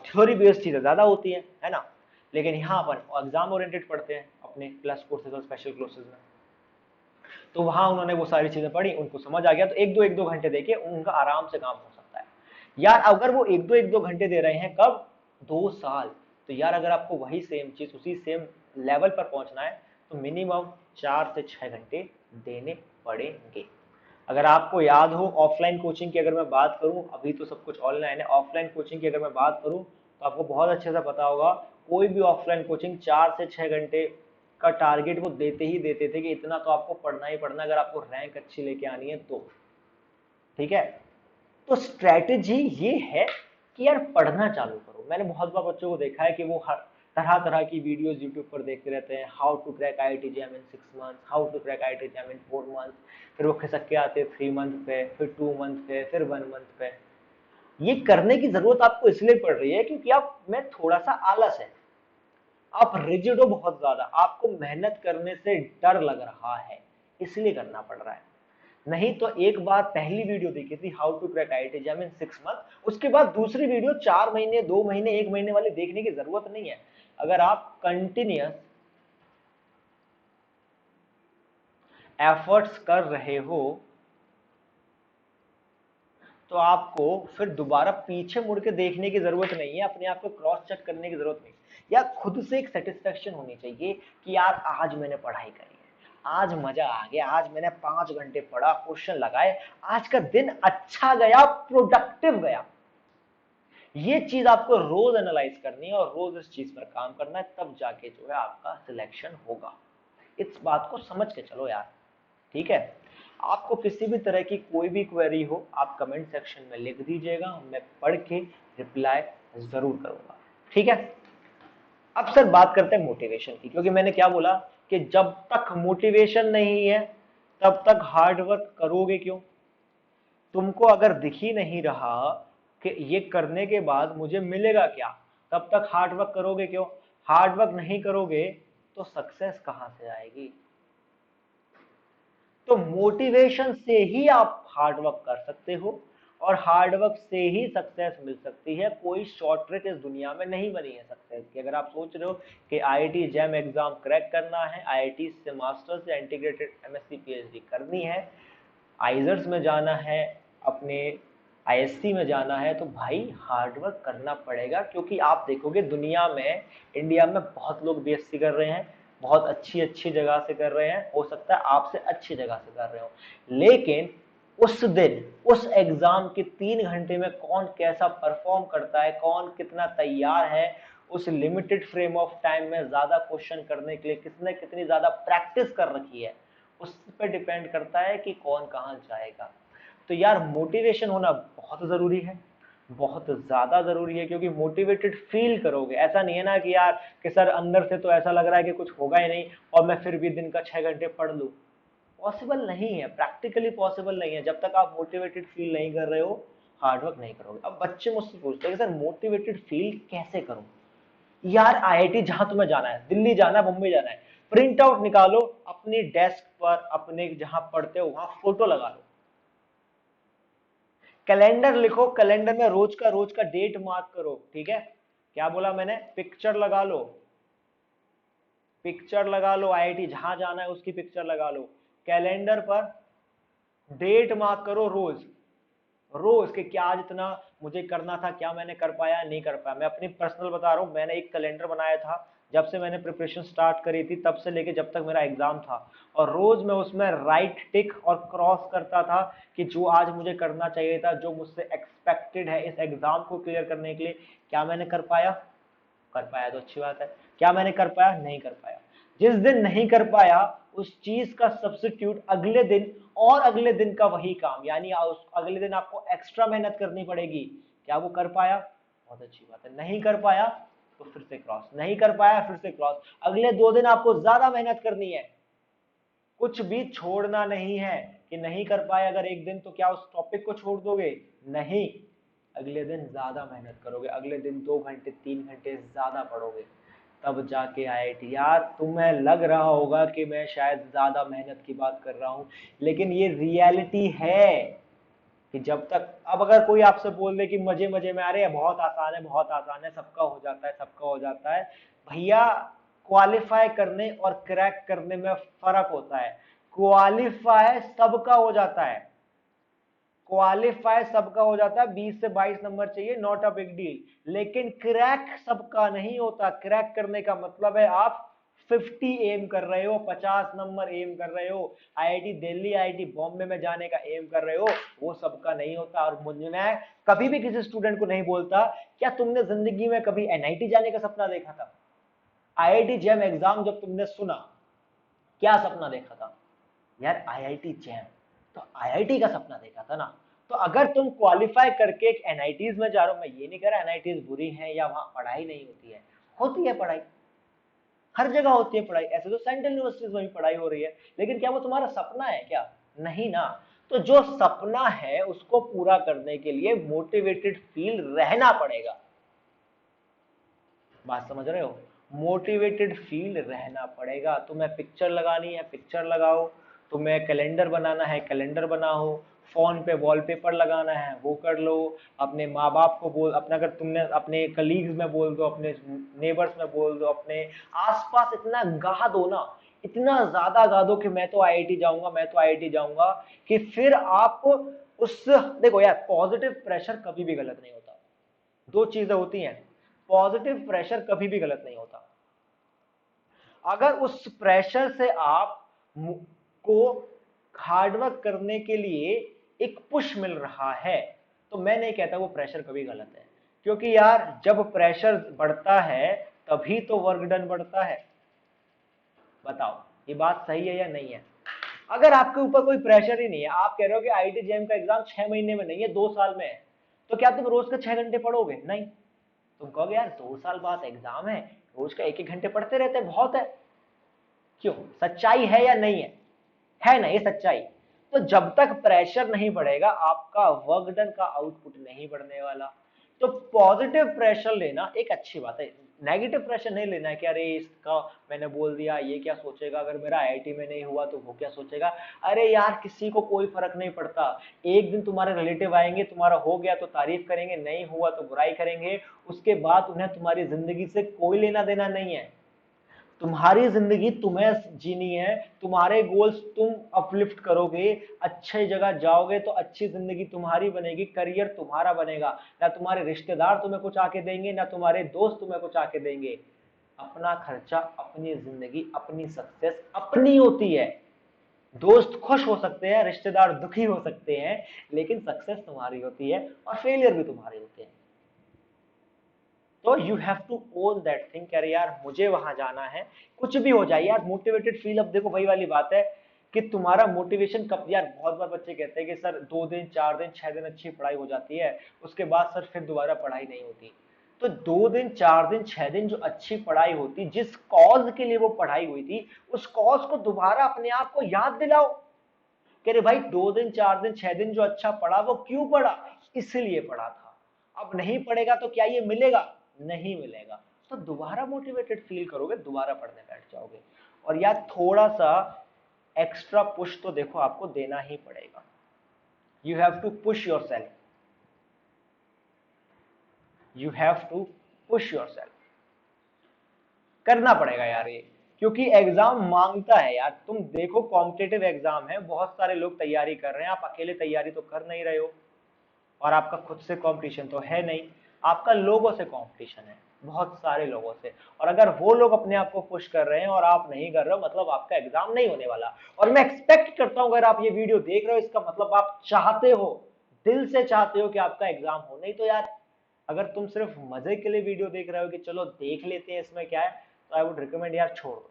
थ्योरी बेस्ड चीजें ज्यादा होती है ना। लेकिन यहाँ अपन एग्जाम ओरिएंटेड पढ़ते हैं अपने प्लस कोर्सेज और स्पेशल कोर्सेज में, तो वहां उन्होंने वो सारी चीजें पढ़ी, उनको समझ आ गया, तो एक दो घंटे देके उनका आराम से काम हो सकता है। यार अगर वो एक दो घंटे दे रहे हैं, कब? 2 साल। तो यार अगर आपको वही सेम चीज उसी सेम लेवल पर पहुंचना है तो मिनिमम 4 से 6 घंटे देने पड़ेंगे। अगर आपको याद हो ऑफलाइन कोचिंग की अगर मैं बात करूं, अभी तो सब कुछ ऑनलाइन है, ऑफलाइन कोचिंग की अगर मैं बात करूं तो आपको बहुत अच्छे से पता होगा, कोई भी ऑफलाइन कोचिंग 4 से 6 घंटे का टारगेट वो देते ही देते थे कि इतना तो आपको पढ़ना ही पढ़ना अगर आपको रैंक अच्छी लेके आनी है तो। ठीक है, तो स्ट्रेटेजी ये है कि यार पढ़ना चालू करो। मैंने बहुत बार बच्चों को देखा है कि वो हर तरह तरह की वीडियोस यूट्यूब पर देखते रहते हैं, how to crack IIT JAM in 6 month, how to crack IIT JAM in 4 month, फिर वो खिसक के आते 3 मंथ पे, फिर 2 मंथ पे, फिर 1 मंथ पे। ये करने की जरूरत आपको इसलिए पड़ रही है क्योंकि आप में थोड़ा सा आलस है, आप रिजिड हो बहुत ज्यादा, आपको मेहनत करने से डर लग रहा है, इसलिए करना पड़ रहा है। नहीं तो एक बार पहली वीडियो देखी थी how to crack IIT JAM in 6 month, उसके बाद दूसरी वीडियो 4 महीने 2 महीने 1 महीने वाली देखने की जरूरत नहीं है। अगर आप कंटिन्यूअस एफर्ट्स कर रहे हो तो आपको फिर दोबारा पीछे मुड़ के देखने की जरूरत नहीं है, अपने आप को क्रॉस चेक करने की जरूरत नहीं। या खुद से एक सेटिस्फेक्शन होनी चाहिए कि यार आज मैंने पढ़ाई करी है, आज मजा आ गया, आज मैंने 5 घंटे पढ़ा, क्वेश्चन लगाए, आज का दिन अच्छा गया, प्रोडक्टिव गया। ये चीज आपको रोज एनालाइज करनी है और रोज इस चीज पर काम करना है, तब जाके जो है आपका सिलेक्शन होगा। इस बात को समझ के चलो यार। ठीक है, आपको किसी भी तरह की कोई भी क्वेरी हो आप कमेंट सेक्शन में लिख दीजिएगा, मैं पढ़ के रिप्लाई जरूर करूंगा। ठीक है, अब सर बात करते हैं मोटिवेशन की, क्योंकि मैंने क्या बोला कि जब तक मोटिवेशन नहीं है तब तक हार्ड वर्क करोगे क्यों? तुमको अगर दिख ही नहीं रहा कि ये करने के बाद मुझे मिलेगा क्या, तब तक हार्ड वर्क करोगे क्यों? हार्ड वर्क नहीं करोगे तो सक्सेस कहां से आएगी? तो मोटिवेशन से ही आप हार्ड वर्क कर सकते हो और हार्ड वर्क से ही सक्सेस मिल सकती है। कोई शॉर्टकट इस दुनिया में नहीं बनी है सक्सेस की। अगर आप सोच रहे हो कि आईआईटी जैम एग्जाम क्रैक करना है, आईआईटी से मास्टर्स या इंटीग्रेटेड एमएससी पीएचडी करनी है, आइजर्स में जाना है, अपने आईएससी में जाना है, तो भाई हार्ड वर्क करना पड़ेगा। क्योंकि आप देखोगे दुनिया में, इंडिया में बहुत लोग बीएससी कर रहे हैं, बहुत अच्छी अच्छी जगह से कर रहे हैं, हो सकता है आपसे अच्छी जगह से कर रहे हो, लेकिन उस दिन उस एग्जाम के 3 घंटे में कौन कैसा परफॉर्म करता है, कौन कितना तैयार है, उस लिमिटेड फ्रेम ऑफ टाइम में ज्यादा क्वेश्चन करने के लिए किसने कितनी ज्यादा प्रैक्टिस कर रखी है, उस पर डिपेंड करता है कि कौन कहां जाएगा। तो यार मोटिवेशन होना बहुत जरूरी है, बहुत ज्यादा जरूरी है, क्योंकि मोटिवेटेड फील करोगे। ऐसा नहीं है ना कि यार कि सर अंदर से तो ऐसा लग रहा है कि कुछ होगा ही नहीं और मैं फिर भी दिन का 6 घंटे पढ़ लूं। पॉसिबल नहीं है, प्रैक्टिकली पॉसिबल नहीं है। जब तक आप मोटिवेटेड फील नहीं कर रहे हो, हार्डवर्क नहीं करोगे। अब बच्चे मुझसे पूछते हैं कि सर मोटिवेटेड फील कैसे करूं? यार आईआईटी जहां तुम्हें जाना है, दिल्ली जाना है, मुंबई जाना है, प्रिंट आउट निकालो, अपनी डेस्क पर अपने जहां पढ़ते हो वहां फोटो लगा लो, कैलेंडर लिखो, कैलेंडर में रोज का डेट मार्क करो। ठीक है, क्या बोला मैंने? पिक्चर लगा लो, पिक्चर लगा लो, आईआईटी जहां जाना है उसकी पिक्चर लगा लो, कैलेंडर पर डेट मार्क करो रोज रोज के क्या आज इतना मुझे करना था, क्या मैंने कर पाया नहीं कर पाया। मैं अपनी पर्सनल बता रहा हूँ, मैंने एक कैलेंडर बनाया था जब से मैंने प्रिपरेशन स्टार्ट करी थी तब से लेके जब तक मेरा एग्जाम था, और रोज मैं उसमें राइट टिक और क्रॉस करता था कि जो आज मुझे करना चाहिए था, जो मुझसे एक्सपेक्टेड है इस एग्जाम को क्लियर करने के लिए, क्या मैंने कर पाया? कर पाया तो अच्छी बात है, क्या मैंने कर पाया? नहीं कर पाया। जिस दिन नहीं कर पाया उस चीज का सब्स्टिट्यूट अगले दिन और अगले दिन का वही काम, यानी उस अगले दिन आपको एक्स्ट्रा मेहनत करनी पड़ेगी। क्या वो कर पाया? बहुत अच्छी बात है। नहीं कर पाया तो फिर से क्रॉस, नहीं कर पाया फिर से क्रॉस, अगले 2 दिन आपको ज्यादा मेहनत करनी है, कुछ भी छोड़ना नहीं है। कि नहीं कर पाए अगर एक दिन तो क्या उस टॉपिक को छोड़ दोगे? नहीं, अगले दिन ज्यादा मेहनत करोगे, अगले दिन 2 घंटे 3 घंटे ज्यादा पढ़ोगे, तब जाके आईआईटी। यार तुम्हें लग रहा होगा कि मैं शायद ज्यादा मेहनत की बात कर रहा हूं, लेकिन ये रियलिटी है। कि जब तक, अब अगर कोई आपसे बोल दे कि मजे मजे में, अरे बहुत आसान है, बहुत आसान है, सबका हो जाता है, सबका हो जाता है, भैया क्वालिफाई करने और क्रैक करने में फर्क होता है। क्वालिफाई सबका हो जाता है, क्वालिफाई सबका हो जाता है, 20 से 22 नंबर चाहिए, नॉट अ बिग डील। लेकिन क्रैक सबका नहीं होता। क्रैक करने का मतलब है आप 50 एम कर रहे हो, 50 नंबर एम कर रहे हो, आईआईटी दिल्ली, आईआईटी बॉम्बे में जाने का एम कर रहे हो, वो सबका नहीं होता। और मुझे, मैं कभी भी किसी स्टूडेंट को नहीं बोलता क्या तुमने जिंदगी में कभी एनआईटी जाने का सपना देखा था? आईआईटी जैम एग्जाम जब तुमने सुना, क्या सपना देखा था? यार आईआईटी जैम, तो आईआईटी का सपना देखा था ना। तो अगर तुम क्वालिफाई करके एक एनआईटीज में जा रहे हो, मैं ये नहीं कह रहा एनआईटीज बुरी है या वहां पढ़ाई नहीं होती है, होती है पढ़ाई, हर जगह होती है पढ़ाई, ऐसे तो सेंट्रल यूनिवर्सिटीज में भी पढ़ाई हो रही है, लेकिन क्या वो तुम्हारा सपना है क्या? नहीं ना। तो जो सपना है उसको पूरा करने के लिए मोटिवेटेड फील रहना पड़ेगा। बात समझ रहे हो? मोटिवेटेड फील रहना पड़ेगा। तुम्हें पिक्चर लगानी है, पिक्चर लगाओ, तुम्हें कैलेंडर बनाना है, कैलेंडर बनाओ, फोन पे वॉलपेपर लगाना है, वो कर लो, अपने माँ बाप को बोल, अपना, अगर तुमने अपने कलीग्स में बोल दो, अपने नेबर्स में बोल दो, अपने आसपास इतना गा दो ना, इतना ज्यादा गा दो कि मैं तो आईआईटी जाऊंगा, मैं तो आईआईटी जाऊंगा, कि फिर आप उस, देखो यार, पॉजिटिव प्रेशर कभी भी गलत नहीं होता। दो चीजें होती हैं, पॉजिटिव प्रेशर कभी भी गलत नहीं होता। अगर उस प्रेशर से आप को हार्डवर्क करने के लिए एक पुश मिल रहा है, तो मैं नहीं कहता वो प्रेशर कभी गलत है। क्योंकि यार जब प्रेशर बढ़ता है तभी तो वर्क डन बढ़ता है। बताओ ये बात सही है या नहीं है? अगर आपके ऊपर कोई प्रेशर ही नहीं है, आप कह रहे हो कि आईआईटी जेईई का एग्जाम 6 महीने में नहीं है, 2 साल में है, तो क्या तुम रोज के 6 घंटे पढ़ोगे? नहीं। तुम कहोगे यार 2 साल बाद एग्जाम है, रोज का 1-1 घंटे पढ़ते रहते बहुत है। क्यों? सच्चाई है या नहीं है ना ये सच्चाई? तो जब तक प्रेशर नहीं बढ़ेगा आपका वर्क डन का आउटपुट नहीं बढ़ने वाला। तो पॉजिटिव प्रेशर लेना एक अच्छी बात है, नेगेटिव प्रेशर नहीं लेना है कि अरे इसका मैंने बोल दिया, ये क्या सोचेगा, अगर मेरा आईआईटी में नहीं हुआ तो वो क्या सोचेगा। अरे यार किसी को कोई फर्क नहीं पड़ता। एक दिन तुम्हारे रिलेटिव आएंगे, तुम्हारा हो गया तो तारीफ करेंगे, नहीं हुआ तो बुराई करेंगे, उसके बाद उन्हें तुम्हारी जिंदगी से कोई लेना देना नहीं है। तुम्हारी जिंदगी तुम्हें जीनी है, तुम्हारे गोल्स तुम अपलिफ्ट करोगे, अच्छी जगह जाओगे तो अच्छी जिंदगी तुम्हारी बनेगी, करियर तुम्हारा बनेगा। ना तुम्हारे रिश्तेदार तुम्हें कुछ आके देंगे, ना तुम्हारे दोस्त तुम्हें कुछ आके देंगे। अपना खर्चा, अपनी जिंदगी, अपनी सक्सेस अपनी होती है। दोस्त खुश हो सकते हैं, रिश्तेदार दुखी हो सकते हैं, लेकिन सक्सेस तुम्हारी होती है और फेलियर भी तुम्हारे होते हैं। तो you have to own that thing, अरे यार मुझे वहां जाना है, कुछ भी हो जाए यार मोटिवेटेड फील। अब देखो वही वाली बात है कि तुम्हारा मोटिवेशन कब, यार बहुत बार बच्चे कहते हैं कि सर 2 दिन 4 दिन 6 दिन अच्छी पढ़ाई हो जाती है, उसके बाद सर फिर दोबारा पढ़ाई नहीं होती। तो 2 दिन 4 दिन 6 दिन जो अच्छी पढ़ाई होती, जिस कॉज के लिए वो पढ़ाई हुई थी, उस कॉज को दोबारा अपने आप को याद दिलाओ कि अरे भाई 2 दिन 4 दिन 6 दिन जो अच्छा पढ़ा वो क्यों पढ़ा, इसलिए पढ़ा था। अब नहीं पढ़ेगा तो क्या ये मिलेगा? नहीं मिलेगा। तो दोबारा मोटिवेटेड फील करोगे, दोबारा पढ़ने बैठ जाओगे। और यार थोड़ा सा एक्स्ट्रा पुश तो देखो आपको देना ही पड़ेगा। You have to push yourself, you have to push yourself, करना पड़ेगा यार ये, क्योंकि एग्जाम मांगता है यार। तुम देखो कॉम्पिटेटिव एग्जाम है, बहुत सारे लोग तैयारी कर रहे हैं, आप अकेले तैयारी तो कर नहीं रहे हो, और आपका खुद से कंपटीशन तो है नहीं, आपका लोगों से कंपटीशन है, बहुत सारे लोगों से। और अगर वो लोग अपने आप को पुश कर रहे हैं और आप नहीं कर रहे हो, मतलब आपका एग्जाम नहीं होने वाला। और मैं एक्सपेक्ट करता हूं अगर आप ये वीडियो देख रहे हो, इसका मतलब आप चाहते हो, दिल से चाहते हो कि आपका एग्जाम हो। नहीं तो यार अगर तुम सिर्फ मजे के लिए वीडियो देख रहे हो कि चलो देख लेते हैं इसमें क्या है, तो आई वुड रिकमेंड यार छोड़ दो।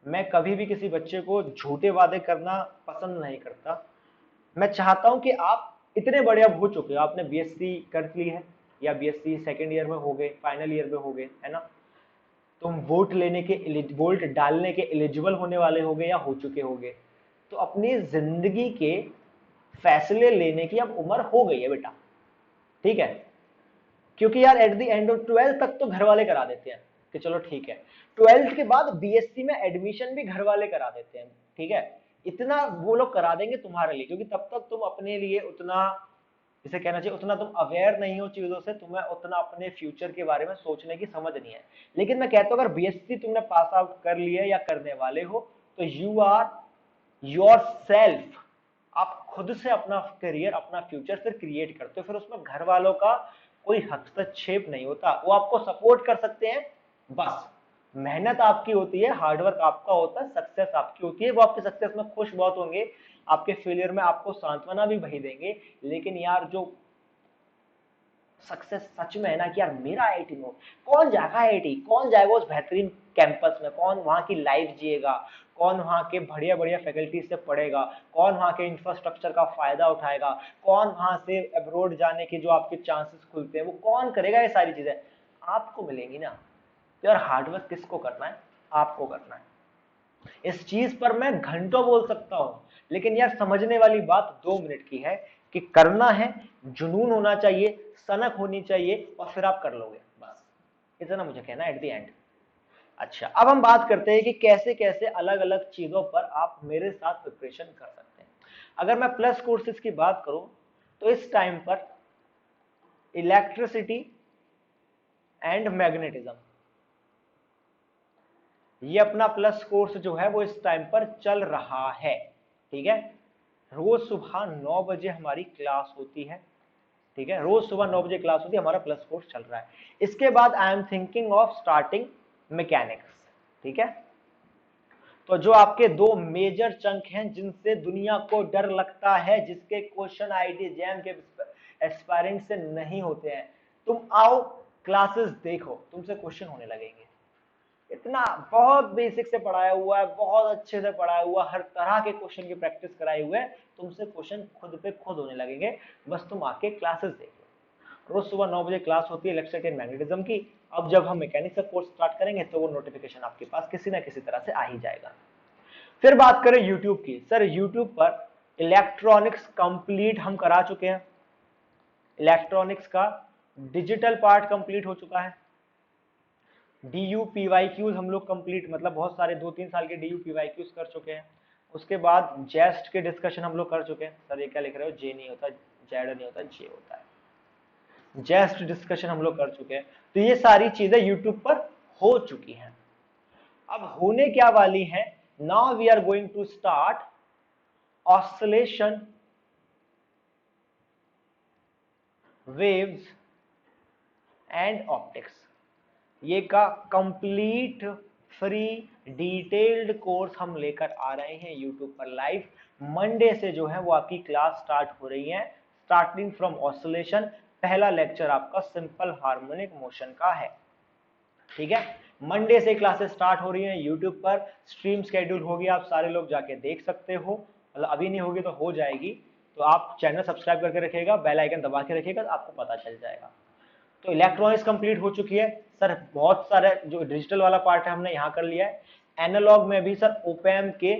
मैं कभी भी किसी बच्चे को झूठे वादे करना पसंद नहीं करता। मैं चाहता हूं कि आप इतने बड़े अब हो चुके हो, आपने बीएससी कर ली है या बीएससी सेकंड ईयर में हो गए, फाइनल ईयर में हो गए, है ना? तुम वोट लेने के, वोट डालने के एलिजिबल होने वाले होगे या हो चुके होगे। तो अपनी जिंदगी के फैसले लेने की अब उम्र हो गई है बेटा, ठीक है? क्योंकि यार at the end of 12th तक तो घर वाले करा देते हैं कि चलो ठीक है, 12th के बाद बीएससी में एडमिशन भी घर वाले करा देते हैं, ठीक है? इतना वो लोग करा देंगे तुम्हारे लिए, क्योंकि तब तक तुम अपने लिए उतना, इसे कहना चाहिए, उतना तुम अवेयर नहीं हो चीजों से, तुम्हें उतना अपने फ्यूचर के बारे में सोचने की समझ नहीं है। लेकिन मैं कहता हूँ अगर बीएससी तुमने पास आउट कर लिया या करने वाले हो, तो यू आर योर सेल्फ, आप खुद से अपना करियर, अपना फ्यूचर फिर क्रिएट करते हो। फिर उसमें घर वालों का कोई हस्तक्षेप नहीं होता, वो आपको सपोर्ट कर सकते हैं बस। मेहनत आपकी होती है, हार्डवर्क आपका होता है, सक्सेस आपकी होती है। वो आपके सक्सेस में खुश बहुत होंगे, आपके फेलियर में आपको सांत्वना भी वही देंगे। लेकिन यार जो सक्सेस सच में है ना कि यार मेरा आईआईटी में हो, कौन जाएगा आईआईटी, कौन जाएगा उस बेहतरीन कैंपस में, कौन वहां की लाइफ जिएगा, कौन वहां के बढ़िया बढ़िया फैकल्टीज से पढ़ेगा, कौन वहां के इंफ्रास्ट्रक्चर का फायदा उठाएगा, कौन वहां से अब्रोड जाने के जो आपके चांसेस खुलते हैं वो कौन करेगा, ये सारी चीजें आपको मिलेंगी ना। तो यार हार्डवर्क किसको करना है, आपको करना है। इस चीज पर मैं घंटों बोल सकता हूं, लेकिन यार समझने वाली बात 2 मिनट की है कि करना है, जुनून होना चाहिए, सनक होनी चाहिए, और फिर आप कर लोगे, बस इतना मुझे कहना है एट द एंड। अच्छा, अब हम बात करते हैं कि कैसे कैसे अलग अलग चीजों पर आप मेरे साथ प्रिपरेशन कर सकते हैं। अगर मैं प्लस कोर्सेज की बात करूं, तो इस टाइम पर इलेक्ट्रिसिटी एंड मैग्नेटिज्म, ये अपना प्लस कोर्स जो है वो इस टाइम पर चल रहा है। ठीक है, रोज सुबह 9 बजे हमारी क्लास होती है। ठीक है, रोज सुबह 9 बजे क्लास होती है, हमारा प्लस कोर्स चल रहा है। इसके बाद I am thinking of starting mechanics. ठीक है, तो जो आपके 2 मेजर चंक हैं जिनसे दुनिया को डर लगता है, जिसके क्वेश्चन आईआईटी जैम के एस्पायरेंट से नहीं होते हैं, तुम आओ क्लासेस देखो, तुमसे क्वेश्चन होने लगेंगे। इतना बहुत बेसिक से पढ़ाया हुआ है, बहुत अच्छे से पढ़ाया हुआ, हर तरह के क्वेश्चन की प्रैक्टिस कराई हुए है, तुमसे क्वेश्चन खुद पे खुद होने लगेंगे, बस तुम आके क्लासेस देखो। रोज सुबह 9 बजे क्लास होती है इलेक्ट्रिसिटी एंड मैग्नेटिज्म की। अब जब हम मैकेनिक्स का कोर्स स्टार्ट करेंगे तो वो नोटिफिकेशन आपके पास किसी ना किसी तरह से आ ही जाएगा। फिर बात करें यूट्यूब की, सर यूट्यूब पर इलेक्ट्रॉनिक्स कंप्लीट हम करा चुके हैं, इलेक्ट्रॉनिक्स का डिजिटल पार्ट कंप्लीट हो चुका है, DUPYQs हम लोग कंप्लीट, मतलब बहुत सारे 2-3 साल के DUPYQs कर चुके हैं। उसके बाद जेस्ट के डिस्कशन हम लोग कर चुके हैं। सर ये क्या लिख रहे हो, जे नहीं होता, जेड नहीं होता, जे होता है। जेस्ट डिस्कशन हम लोग कर चुके हैं। तो ये सारी चीजें यूट्यूब पर हो चुकी हैं। अब होने क्या वाली है, now we are going to start oscillation, waves and optics. ये का कंप्लीट फ्री डिटेल्ड कोर्स हम लेकर आ रहे हैं यूट्यूब पर लाइव। मंडे से जो है वो आपकी क्लास स्टार्ट हो रही है, स्टार्टिंग फ्रॉम ऑसिलेशन। पहला लेक्चर आपका सिंपल हार्मोनिक मोशन का है। ठीक है, मंडे से क्लासेस स्टार्ट हो रही हैं यूट्यूब पर, स्ट्रीम शेड्यूल होगी, आप सारे लोग जाके देख सकते हो, मतलब अभी नहीं होगी तो हो जाएगी। तो आप चैनल सब्सक्राइब करके रखिएगा, बेल आइकन दबा के रखिएगा, तो आपको पता चल जाएगा। तो इलेक्ट्रॉनिक्स कंप्लीट हो चुकी है सर, बहुत सारे जो डिजिटल वाला पार्ट है हमने यहाँ कर लिया है। एनालॉग में भी सर ओपैम के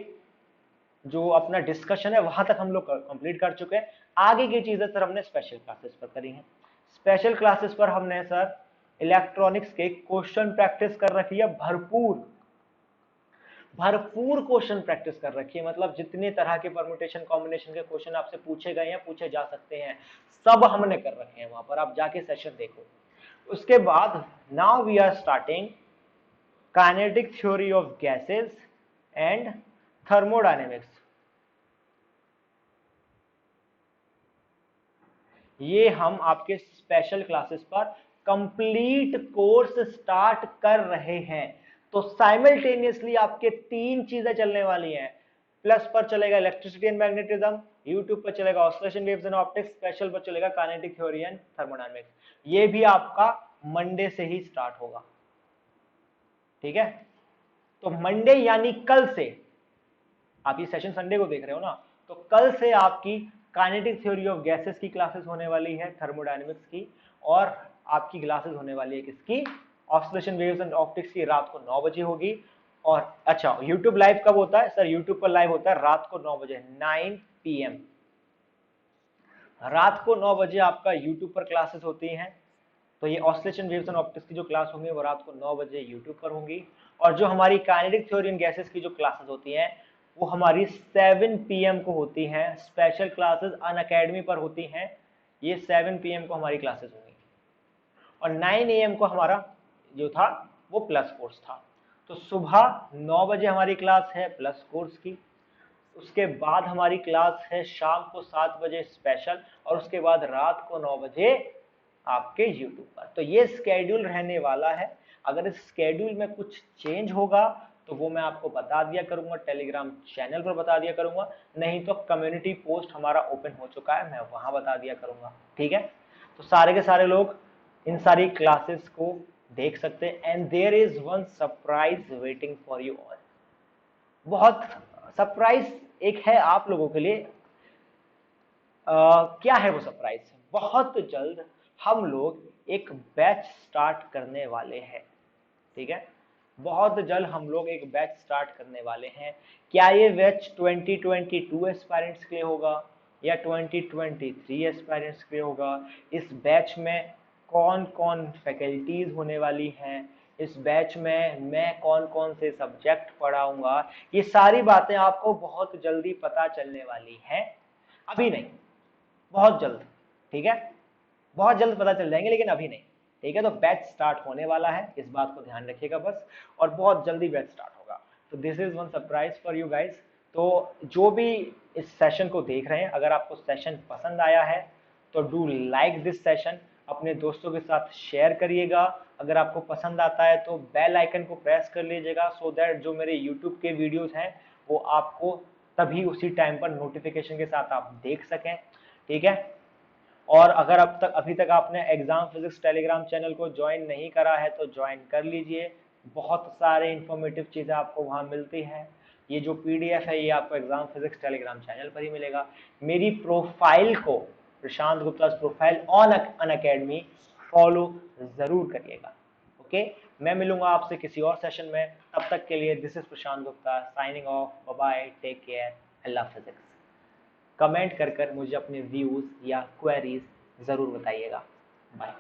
जो अपना डिस्कशन है वहां तक हम लोग कंप्लीट कर चुके हैं। आगे की चीजें सर हमने स्पेशल क्लासेस पर करी हैं। स्पेशल क्लासेस पर हमने सर इलेक्ट्रॉनिक्स के क्वेश्चन प्रैक्टिस कर रखी है, भरपूर भरपूर क्वेश्चन प्रैक्टिस कर रखी है, मतलब जितने तरह के परम्यूटेशन कॉम्बिनेशन के क्वेश्चन आपसे पूछे गए हैं, पूछे जा सकते हैं, सब हमने कर रखे हैं वहां पर, आप जाके सेशन देखो। उसके बाद now we are starting kinetic theory of gases and thermodynamics. ये हम आपके स्पेशल क्लासेस पर कंप्लीट कोर्स स्टार्ट कर रहे हैं। तो साइमल्टेनियसली आपके 3 चीजें चलने वाली हैं। प्लस पर चलेगा इलेक्ट्रिसिटी एंड मैग्नेटिज्म, यूट्यूब पर चलेगा oscillation waves and optics, special पर चलेगा काइनेटिक थ्योरी एंड थर्मोडायनेमिक्स। ये भी आपका मंडे से ही स्टार्ट होगा। ठीक है, तो मंडे यानी कल से, आप ये सेशन संडे को देख रहे हो ना, तो कल से आपकी काइनेटिक थ्योरी ऑफ गैसेस की क्लासेस होने वाली है, थर्मोडायनेमिक्स की, और आपकी क्लासेस होने वाली है किसकी, ऑसिलेशन वेव्स एंड ऑप्टिक्स की, रात को 9 बजे होगी। और अच्छा, यूट्यूब लाइव कब होता है सर, यूट्यूब पर लाइव होता है रात को 9 बजे, 9 PM, रात को 9 बजे आपका यूट्यूब पर क्लासेस होती हैं। तो ये ऑसिलेशन वेव्स एंड ऑप्टिक्स की जो क्लास होंगी वो रात को 9 बजे यूट्यूब पर होंगी, और जो हमारी काइनेटिक थ्योरी इन गैसेस की जो क्लासेस होती हैं वो हमारी 7 PM को होती हैं। स्पेशल क्लासेस अनअकैडमी पर होती हैं, ये 7 PM को हमारी क्लासेस होंगी। और 9 AM को हमारा जो था वो प्लस कोर्स था। तो सुबह 9 बजे हमारी क्लास है प्लस कोर्स की, उसके बाद हमारी क्लास है शाम को 7 बजे स्पेशल, और उसके बाद रात को 9 बजे आपके यूट्यूब पर। तो ये स्केड्यूल रहने वाला है। अगर इस स्केड्यूल में कुछ चेंज होगा तो वो मैं आपको बता दिया करूंगा, टेलीग्राम चैनल पर बता दिया करूंगा, नहीं तो कम्युनिटी पोस्ट हमारा ओपन हो चुका है, मैं वहां बता दिया करूंगा। ठीक है, तो सारे के सारे लोग इन सारी क्लासेस को देख सकते हैं। And there is one surprise waiting for you all. बहुत सरप्राइज एक है आप लोगों के लिए। क्या है वो सरप्राइज? बहुत जल्द हम लोग एक बैच स्टार्ट करने वाले हैं। ठीक है, बहुत जल्द हम लोग एक बैच स्टार्ट करने वाले हैं। क्या ये बैच 2022 एस्पायरेंट्स के लिए होगा या 2023 एस्पायरेंट्स के लिए होगा? इस बैच में कौन कौन फैकल्टीज होने वाली हैं, इस बैच में मैं कौन कौन से सब्जेक्ट पढ़ाऊंगा, ये सारी बातें आपको बहुत जल्दी पता चलने वाली हैं। अभी नहीं, बहुत जल्द। ठीक है, बहुत जल्द पता चल जाएंगे, लेकिन अभी नहीं। ठीक है, तो बैच स्टार्ट होने वाला है, इस बात को ध्यान रखिएगा बस, और बहुत जल्दी बैच स्टार्ट होगा। तो this is one surprise for you guys. तो जो भी इस सेशन को देख रहे हैं, अगर आपको सेशन पसंद आया है तो डू लाइक दिस सेशन, अपने दोस्तों के साथ शेयर करिएगा। अगर आपको पसंद आता है तो बेल आइकन को प्रेस कर लीजिएगा, सो दैट जो मेरे यूट्यूब के वीडियोस हैं वो आपको तभी उसी टाइम पर नोटिफिकेशन के साथ आप देख सकें। ठीक है, और अगर अभी तक आपने एग्जाम फिजिक्स टेलीग्राम चैनल को ज्वाइन नहीं करा है तो ज्वाइन कर लीजिए। बहुत सारे इंफॉर्मेटिव चीज़ें आपको वहाँ मिलती हैं। ये जो PDF है ये आपको एग्जाम फिजिक्स टेलीग्राम चैनल पर ही मिलेगा। मेरी प्रोफाइल को, Prashant Gupta profile on Unacademy, follow जरूर करिएगा। ओके, मैं मिलूंगा आपसे किसी और सेशन में। तब तक के लिए this is Prashant Gupta signing off. Bye, take care, I love physics. Comment कर मुझे अपने व्यूज या क्वेरीज जरूर बताइएगा। बाय।